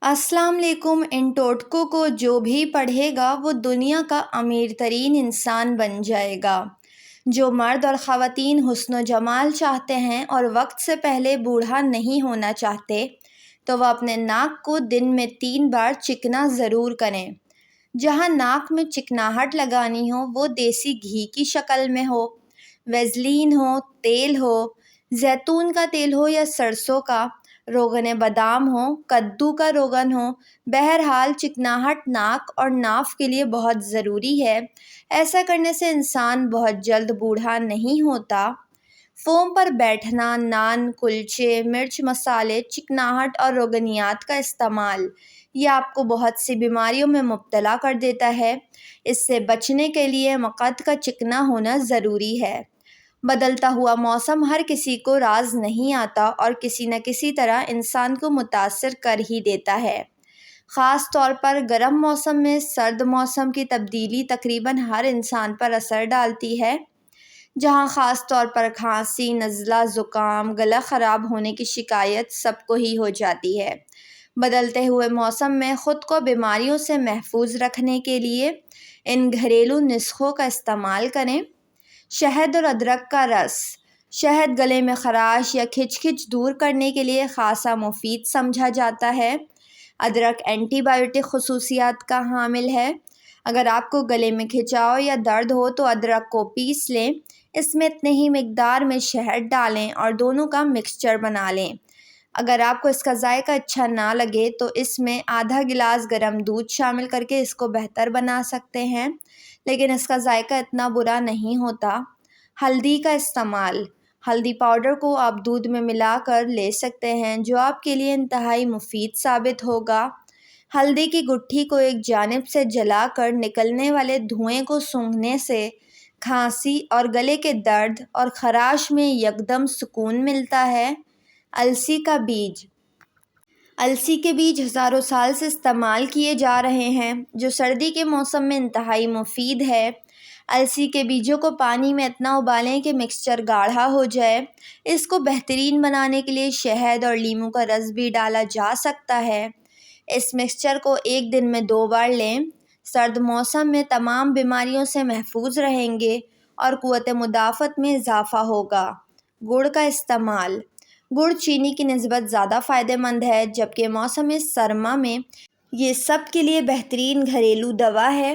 السلام علیکم۔ ان ٹوٹکوں کو جو بھی پڑھے گا وہ دنیا کا امیر ترین انسان بن جائے گا۔ جو مرد اور خواتین حسن و جمال چاہتے ہیں اور وقت سے پہلے بوڑھا نہیں ہونا چاہتے تو وہ اپنے ناک کو دن میں 3 بار چکنا ضرور کریں۔ جہاں ناک میں چکناہٹ لگانی ہو وہ دیسی گھی کی شکل میں ہو، ویزلین ہو، تیل ہو، زیتون کا تیل ہو یا سرسوں کا، روغن بادام ہو، کدو کا روغن ہو۔ بہرحال چکناہٹ ناک اور ناف کے لیے بہت ضروری ہے۔ ایسا کرنے سے انسان بہت جلد بوڑھا نہیں ہوتا۔ فوم پر بیٹھنا، نان، کلچے، مرچ مسالے، چکناہٹ اور روغنیات کا استعمال یہ آپ کو بہت سی بیماریوں میں مبتلا کر دیتا ہے۔ اس سے بچنے کے لیے مقعد کا چکنا ہونا ضروری ہے۔ بدلتا ہوا موسم ہر کسی کو راز نہیں آتا اور کسی نہ کسی طرح انسان کو متاثر کر ہی دیتا ہے۔ خاص طور پر گرم موسم میں سرد موسم کی تبدیلی تقریباً ہر انسان پر اثر ڈالتی ہے، جہاں خاص طور پر کھانسی، نزلہ، زکام، گلا خراب ہونے کی شکایت سب کو ہی ہو جاتی ہے۔ بدلتے ہوئے موسم میں خود کو بیماریوں سے محفوظ رکھنے کے لیے ان گھریلو نسخوں کا استعمال کریں۔ شہد اور ادرک کا رس۔ شہد گلے میں خراش یا کھچ کھچ دور کرنے کے لیے خاصا مفید سمجھا جاتا ہے۔ ادرک اینٹی بائیوٹک خصوصیات کا حامل ہے۔ اگر آپ کو گلے میں کھچاؤ یا درد ہو تو ادرک کو پیس لیں، اس میں اتنے ہی مقدار میں شہد ڈالیں اور دونوں کا مکسچر بنا لیں۔ اگر آپ کو اس کا ذائقہ اچھا نہ لگے تو اس میں آدھا گلاس گرم دودھ شامل کر کے اس کو بہتر بنا سکتے ہیں، لیکن اس کا ذائقہ اتنا برا نہیں ہوتا۔ ہلدی کا استعمال۔ ہلدی پاؤڈر کو آپ دودھ میں ملا کر لے سکتے ہیں، جو آپ کے لیے انتہائی مفید ثابت ہوگا۔ ہلدی کی گٹھی کو ایک جانب سے جلا کر نکلنے والے دھوئیں کو سونگھنے سے کھانسی اور گلے کے درد اور خراش میں یکدم سکون ملتا ہے۔ السی کا بیج۔ السی کے بیج ہزاروں سال سے استعمال کیے جا رہے ہیں، جو سردی کے موسم میں انتہائی مفید ہے۔ السی کے بیجوں کو پانی میں اتنا ابالیں کہ مکسچر گاڑھا ہو جائے۔ اس کو بہترین بنانے کے لیے شہد اور لیموں کا رس بھی ڈالا جا سکتا ہے۔ اس مکسچر کو ایک دن میں 2 بار لیں۔ سرد موسم میں تمام بیماریوں سے محفوظ رہیں گے اور قوت مدافعت میں اضافہ ہوگا۔ گڑ کا استعمال۔ گڑ چینی کی نسبت زیادہ فائدہ مند ہے، جبکہ موسم سرما میں یہ سب کے لیے بہترین گھریلو دوا ہے۔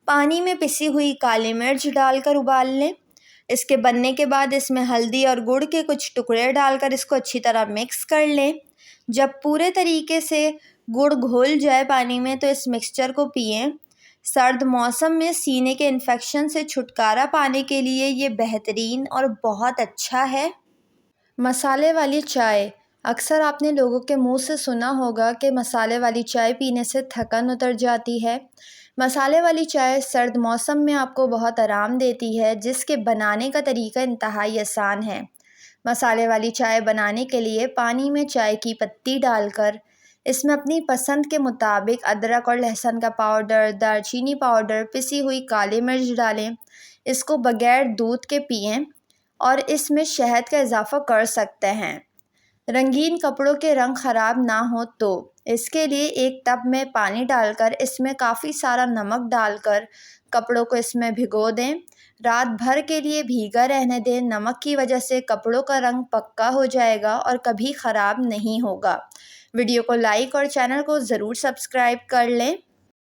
پانی میں پسی ہوئی کالی مرچ ڈال کر ابال لیں۔ اس کے بننے کے بعد اس میں ہلدی اور گڑ کے کچھ ٹکڑے ڈال کر اس کو اچھی طرح مکس کر لیں۔ جب پورے طریقے سے گڑ گھل جائے پانی میں تو اس مکسچر کو پئیں۔ سرد موسم میں سینے کے انفیکشن سے چھٹکارا پانے کے لیے یہ بہترین اور بہت اچھا ہے۔ مسالے والی چائے۔ اکثر آپ نے لوگوں کے منہ سے سنا ہوگا کہ مسالے والی چائے پینے سے تھکن اتر جاتی ہے۔ مسالے والی چائے سرد موسم میں آپ کو بہت آرام دیتی ہے، جس کے بنانے کا طریقہ انتہائی آسان ہے۔ مسالے والی چائے بنانے کے لیے پانی میں چائے کی پتی ڈال کر اس میں اپنی پسند کے مطابق ادرک اور لہسن کا پاؤڈر، دار چینی پاؤڈر، پسی ہوئی کالی مرچ ڈالیں۔ اس کو بغیر دودھ کے پئیں اور اس میں شہد کا اضافہ کر سکتے ہیں۔ رنگین کپڑوں کے رنگ خراب نہ ہو تو اس کے لیے ایک ٹب میں پانی ڈال کر اس میں کافی سارا نمک ڈال کر کپڑوں کو اس میں بھگو دیں۔ رات بھر کے لیے بھیگا رہنے دیں۔ نمک کی وجہ سے کپڑوں کا رنگ پکا ہو جائے گا اور کبھی خراب نہیں ہوگا۔ ویڈیو کو لائک اور چینل کو ضرور سبسکرائب کر لیں۔